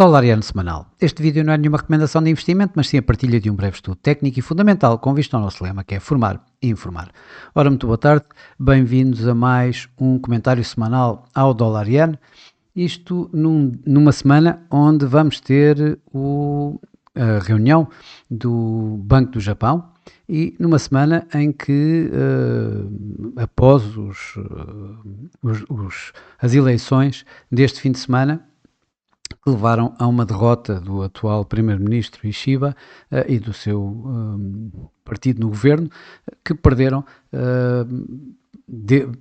Dólar Iene semanal. Este vídeo não é nenhuma recomendação de investimento, mas sim a partilha de um breve estudo técnico e fundamental com vista ao nosso lema, que é formar e informar. Ora, muito boa tarde, bem-vindos a mais um comentário semanal ao Dólar Iene. Isto numa semana onde vamos ter a reunião do Banco do Japão e numa semana em que, após as eleições deste fim de semana, que levaram a uma derrota do atual primeiro-ministro Ishiba e do seu partido no governo, que perderam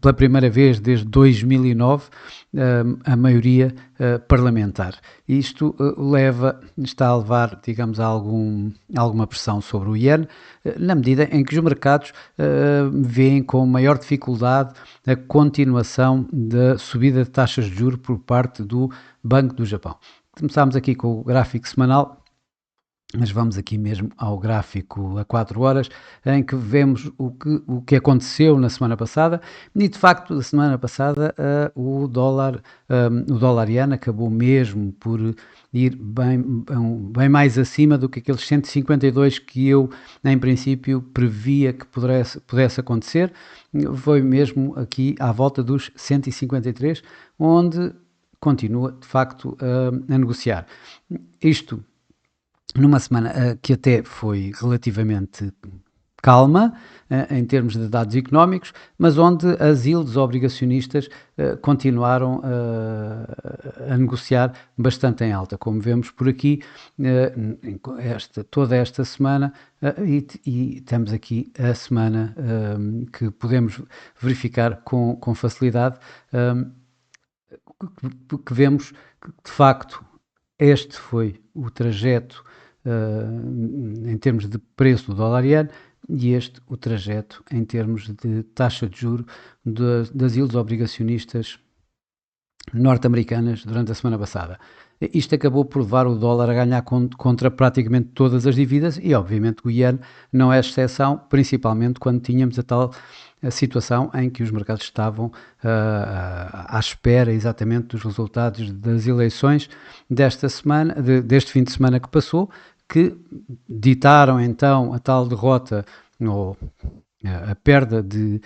pela primeira vez desde 2009 a maioria parlamentar. Isto está a levar, digamos, a alguma pressão sobre o iene, na medida em que os mercados veem com maior dificuldade a continuação da subida de taxas de juros por parte do Banco do Japão. Começámos aqui com o gráfico semanal, mas vamos aqui mesmo ao gráfico a 4 horas, em que vemos o que aconteceu na semana passada, e de facto, na semana passada, o dólar iene acabou mesmo por ir bem mais acima do que aqueles 152 que eu, em princípio, previa que pudesse acontecer. Foi mesmo aqui à volta dos 153, onde continua, de facto, a negociar. Isto numa semana que até foi relativamente calma em termos de dados económicos, mas onde as yields obrigacionistas continuaram a negociar bastante em alta, como vemos por aqui toda esta semana, e temos aqui a semana que podemos verificar com facilidade, que vemos que de facto este foi o trajeto em termos de preço do dólar iene e este o trajeto em termos de taxa de juro das yields obrigacionistas norte-americanas durante a semana passada. Isto acabou por levar o dólar a ganhar contra praticamente todas as dívidas e, obviamente, o iene não é exceção, principalmente quando tínhamos a tal situação em que os mercados estavam à espera exatamente dos resultados das eleições deste fim de semana que passou, que ditaram então a tal derrota ou a perda de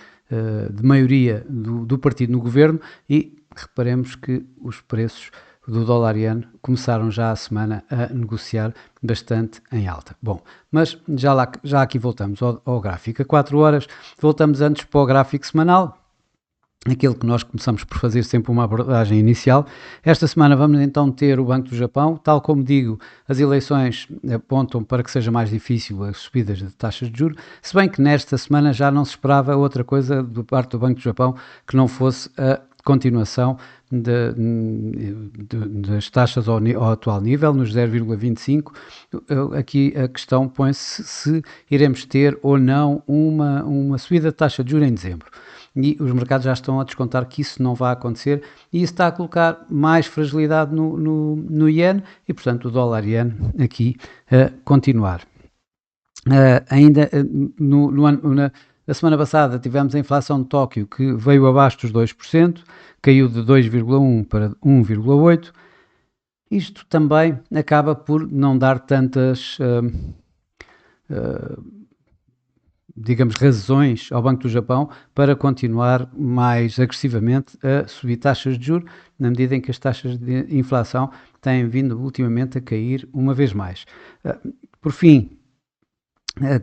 maioria do partido no governo, e reparemos que os preços do dólar iene começaram já a semana a negociar bastante em alta. Bom, mas já aqui voltamos ao gráfico a 4 horas, voltamos antes para o gráfico semanal, aquilo que nós começamos por fazer sempre uma abordagem inicial. Esta semana vamos então ter o Banco do Japão. Tal como digo, as eleições apontam para que seja mais difícil as subidas de taxas de juros, se bem que nesta semana já não se esperava outra coisa do parte do Banco do Japão que não fosse a continuação das taxas ao atual nível, nos 0,25. Aqui a questão põe-se se iremos ter ou não uma subida de taxa de juros em dezembro. E os mercados já estão a descontar que isso não vai acontecer, e isso está a colocar mais fragilidade no iene e, portanto, o dólar iene aqui a continuar. Ainda na semana passada tivemos a inflação de Tóquio, que veio abaixo dos 2%, caiu de 2,1 para 1,8. Isto também acaba por não dar tantas digamos, razões ao Banco do Japão para continuar mais agressivamente a subir taxas de juros, na medida em que as taxas de inflação têm vindo ultimamente a cair uma vez mais. Por fim,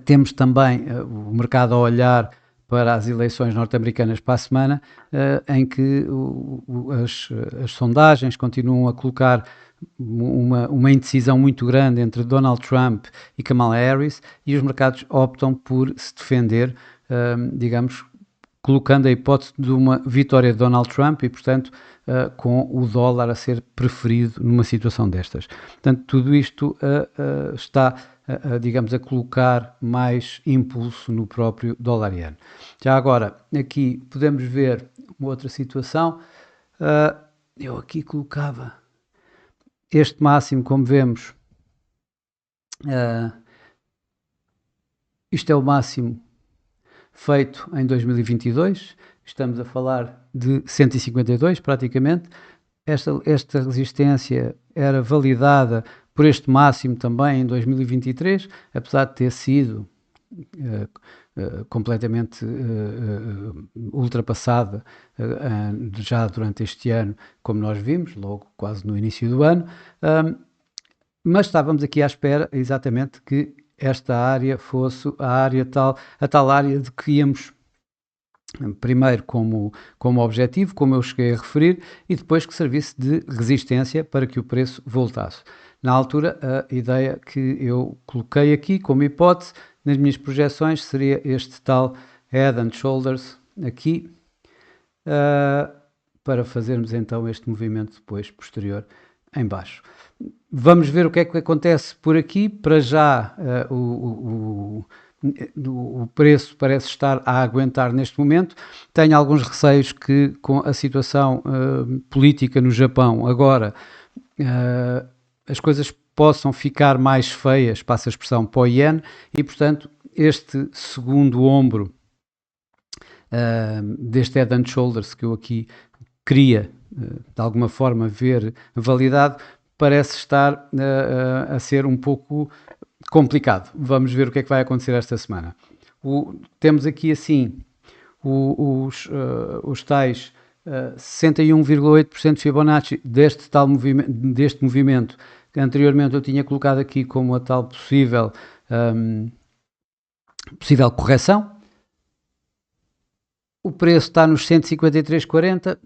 temos também o mercado a olhar para as eleições norte-americanas para a semana, em que as sondagens continuam a colocar uma indecisão muito grande entre Donald Trump e Kamala Harris, e os mercados optam por se defender, digamos, colocando a hipótese de uma vitória de Donald Trump e, portanto, com o dólar a ser preferido numa situação destas. Portanto, tudo isto está, digamos, a colocar mais impulso no próprio dólar iene. Já agora, aqui podemos ver uma outra situação. Eu aqui colocava este máximo, como vemos, isto é o máximo feito em 2022, estamos a falar de 152 praticamente, esta resistência era validada por este máximo também em 2023, apesar de ter sido completamente ultrapassada já durante este ano, como nós vimos, logo quase no início do ano, mas estávamos aqui à espera exatamente que esta área fosse a tal área de que íamos primeiro como objetivo, como eu cheguei a referir, e depois que servisse de resistência para que o preço voltasse. Na altura, a ideia que eu coloquei aqui como hipótese nas minhas projeções seria este tal Head and Shoulders aqui, para fazermos então este movimento depois posterior em baixo. Vamos ver o que é que acontece por aqui. Para já o preço parece estar a aguentar neste momento. Tenho alguns receios que com a situação política no Japão agora as coisas possam ficar mais feias, passa a expressão, para o Yen, e portanto este segundo ombro deste Head and Shoulders que eu aqui queria de alguma forma ver validado, parece estar a ser um pouco complicado. Vamos ver o que é que vai acontecer esta semana. Temos aqui assim os tais 61,8% Fibonacci deste movimento, que anteriormente eu tinha colocado aqui como a tal possível correção. O preço está nos 153,40,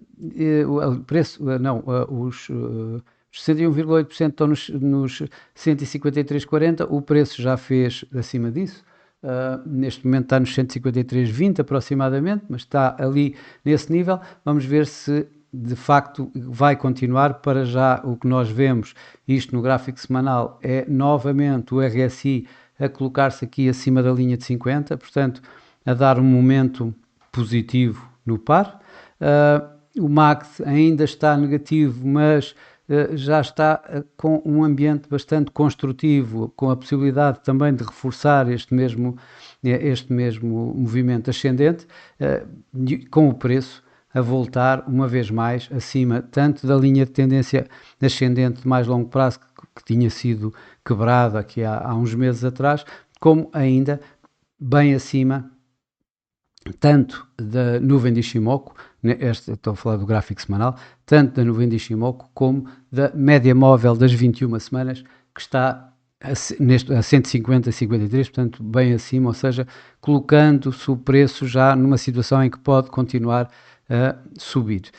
os 61,8% estão nos 153,40, o preço já fez acima disso, neste momento está nos 153,20 aproximadamente, mas está ali nesse nível. Vamos ver se de facto vai continuar. Para já o que nós vemos, isto no gráfico semanal, é novamente o RSI a colocar-se aqui acima da linha de 50, portanto a dar um momento positivo no par. O MACD ainda está negativo, mas já está com um ambiente bastante construtivo, com a possibilidade também de reforçar este mesmo movimento ascendente, com o preço a voltar uma vez mais acima, tanto da linha de tendência ascendente de mais longo prazo, que tinha sido quebrada aqui há uns meses atrás, como ainda bem acima tanto da nuvem de Ishimoku, estou a falar do gráfico semanal, tanto da nuvem de Ishimoku como da média móvel das 21 semanas, que está a 150,53, portanto bem acima, ou seja, colocando-se o preço já numa situação em que pode continuar a subir.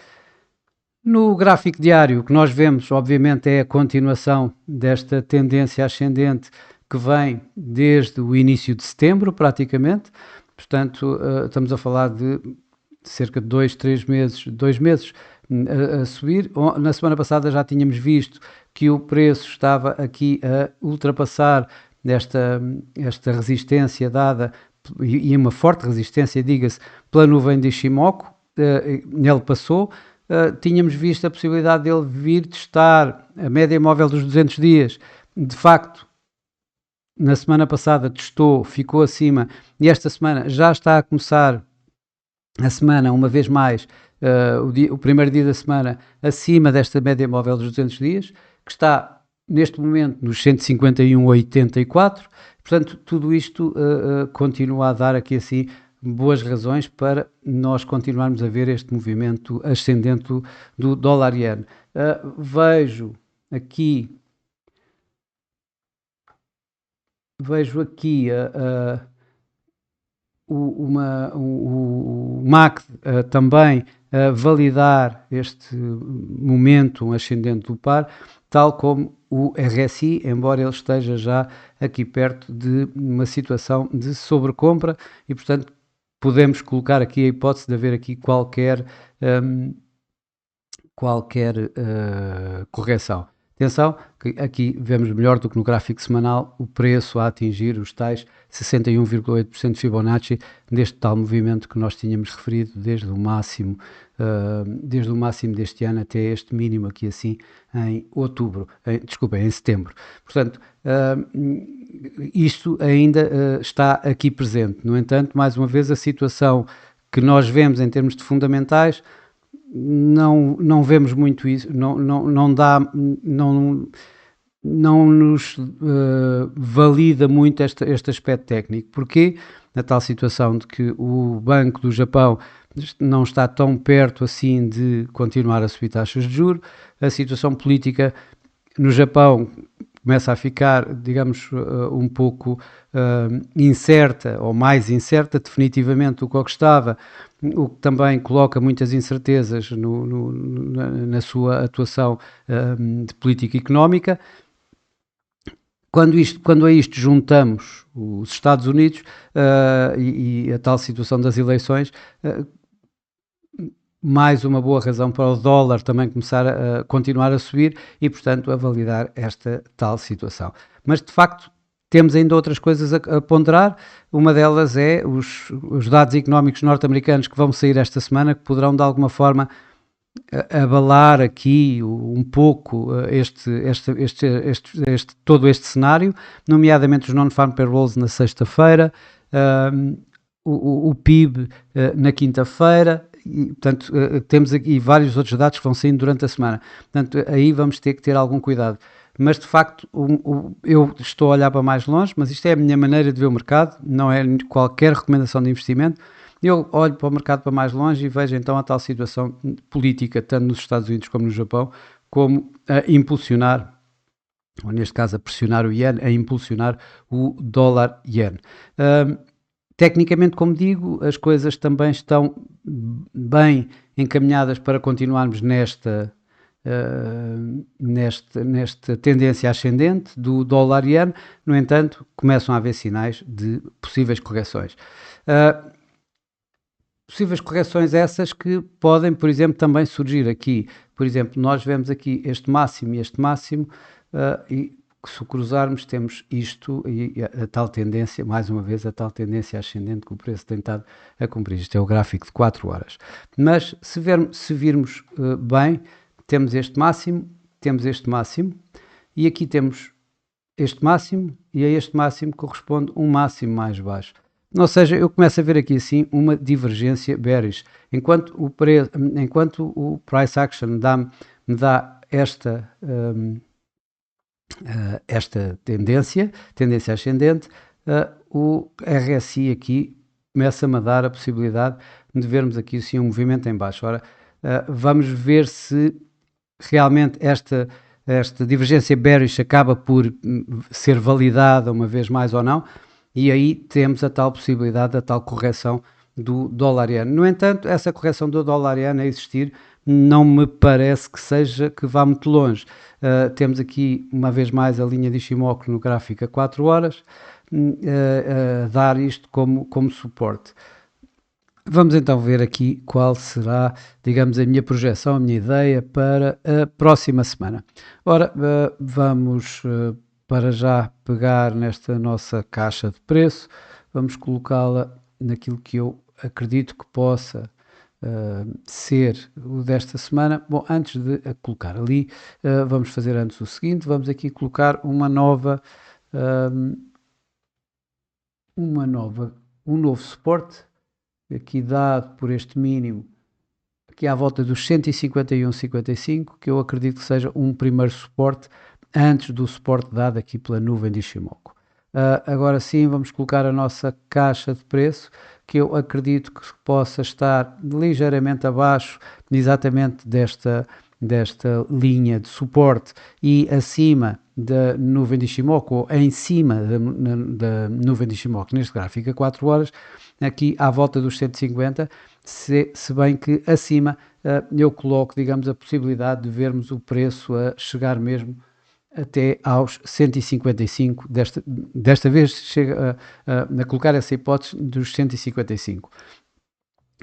No gráfico diário, o que nós vemos, obviamente, é a continuação desta tendência ascendente que vem desde o início de setembro, praticamente. Portanto, estamos a falar de cerca de 2 meses a subir. Na semana passada já tínhamos visto que o preço estava aqui a ultrapassar esta resistência dada, e uma forte resistência, diga-se, pela nuvem de Ishimoku. Ele passou. Tínhamos visto a possibilidade dele vir testar a média móvel dos 200 dias. De facto, na semana passada testou, ficou acima, e esta semana já está a começar a semana, uma vez mais, o primeiro dia da semana, acima desta média móvel dos 200 dias, que está neste momento nos 151,84. Portanto, tudo isto continua a dar aqui assim boas razões para nós continuarmos a ver este movimento ascendente do dólar-yen. Vejo aqui o MACD também a validar este momento ascendente do par, tal como o RSI, embora ele esteja já aqui perto de uma situação de sobrecompra, e portanto podemos colocar aqui a hipótese de haver aqui qualquer correção. Atenção, que aqui vemos melhor do que no gráfico semanal o preço a atingir os tais 61,8% Fibonacci deste tal movimento que nós tínhamos referido desde o máximo deste ano até este mínimo aqui assim em em setembro. Portanto, isto ainda está aqui presente. No entanto, mais uma vez, a situação que nós vemos em termos de fundamentais não vemos muito isso, não dá, não nos valida muito este aspecto técnico. Porquê? Na tal situação de que o Banco do Japão não está tão perto assim de continuar a subir taxas de juros, a situação política no Japão começa a ficar, digamos, um pouco incerta, ou mais incerta definitivamente do que estava, o que também coloca muitas incertezas na sua atuação de política económica. Quando a isto juntamos os Estados Unidos e a tal situação das eleições, mais uma boa razão para o dólar também começar a continuar a subir e, portanto, a validar esta tal situação. Mas, de facto, temos ainda outras coisas a ponderar. Uma delas é os dados económicos norte-americanos que vão sair esta semana, que poderão, de alguma forma, abalar aqui um pouco todo este cenário, nomeadamente os non-farm payrolls na sexta-feira, o PIB na quinta-feira, e, portanto, temos aqui vários outros dados que vão saindo durante a semana. Portanto, aí vamos ter que ter algum cuidado. Mas, de facto, eu estou a olhar para mais longe, mas isto é a minha maneira de ver o mercado, não é qualquer recomendação de investimento. Eu olho para o mercado para mais longe e vejo então a tal situação política, tanto nos Estados Unidos como no Japão, como a impulsionar, ou neste caso a pressionar o iene, a impulsionar o dólar-iene. Tecnicamente, como digo, as coisas também estão bem encaminhadas para continuarmos nesta tendência ascendente do dólar-iene. No entanto, começam a haver sinais de possíveis correções. Possíveis correções essas que podem, por exemplo, também surgir aqui. Por exemplo, nós vemos aqui este máximo e este máximo, e se cruzarmos temos isto e a tal tendência, mais uma vez, a tal tendência ascendente que o preço tem estado a cumprir. Isto é o gráfico de 4 horas. Mas se virmos bem, temos este máximo e aqui temos este máximo e a este máximo corresponde um máximo mais baixo. Ou seja, eu começo a ver aqui assim uma divergência bearish. Enquanto o price action me dá esta tendência ascendente, o RSI aqui começa-me a dar a possibilidade de vermos aqui assim um movimento em baixo. Ora, vamos ver se realmente esta divergência bearish acaba por ser validada uma vez mais ou não, e aí temos a tal possibilidade da tal correção do dólar-iene. No entanto, essa correção do dólar-iene a existir não me parece que vá muito longe. Temos aqui uma vez mais a linha de Ishimoku no gráfico a 4 horas, a dar isto como suporte. Vamos então ver aqui qual será, digamos, a minha projeção, a minha ideia para a próxima semana. Ora, vamos para já pegar nesta nossa caixa de preço, vamos colocá-la naquilo que eu acredito que possa ser o desta semana. Bom, antes de a colocar ali, vamos fazer antes o seguinte, vamos aqui colocar um novo suporte, aqui dado por este mínimo, aqui à volta dos 151,55, que eu acredito que seja um primeiro suporte antes do suporte dado aqui pela nuvem de Ishimoku. Agora sim, vamos colocar a nossa caixa de preço, que eu acredito que possa estar ligeiramente abaixo exatamente desta linha de suporte e acima da nuvem de Ishimoku, ou em cima da nuvem de Ishimoku, neste gráfico a 4 horas, aqui à volta dos 150, se bem que acima eu coloco, digamos, a possibilidade de vermos o preço a chegar mesmo até aos 155, desta vez chega a colocar essa hipótese dos 155.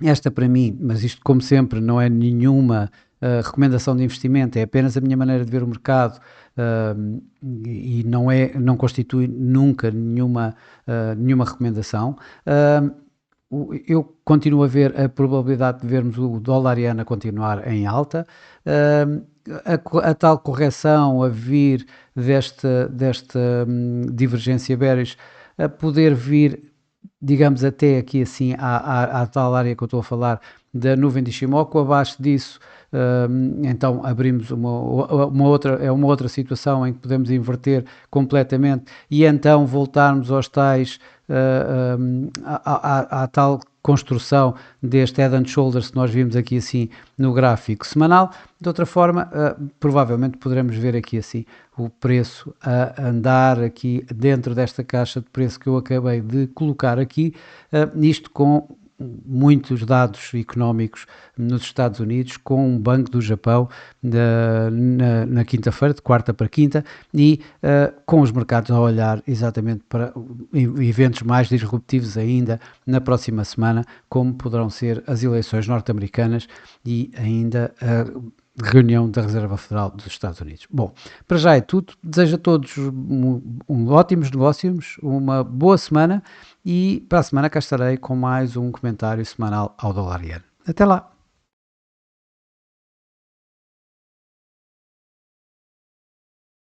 Esta para mim, mas isto como sempre não é nenhuma recomendação de investimento, é apenas a minha maneira de ver o mercado e não constitui nunca nenhuma recomendação. Eu continuo a ver a probabilidade de vermos o dólar-iene a continuar em alta, a tal correção a vir desta divergência bearish a poder vir digamos até aqui assim à tal área que eu estou a falar da nuvem de Ishimoku. Abaixo disso, então abrimos uma outra situação em que podemos inverter completamente e então voltarmos aos tais, à tal construção deste Head and Shoulders que nós vimos aqui assim no gráfico semanal. De outra forma, provavelmente poderemos ver aqui assim o preço a andar aqui dentro desta caixa de preço que eu acabei de colocar aqui, isto com muitos dados económicos nos Estados Unidos, com um Banco do Japão na quinta-feira, de quarta para quinta, e com os mercados a olhar exatamente para eventos mais disruptivos ainda na próxima semana, como poderão ser as eleições norte-americanas e ainda a reunião da Reserva Federal dos Estados Unidos. Bom, para já é tudo. Desejo a todos ótimos negócios, uma boa semana e para a semana cá estarei com mais um comentário semanal ao dólar iene. Até lá!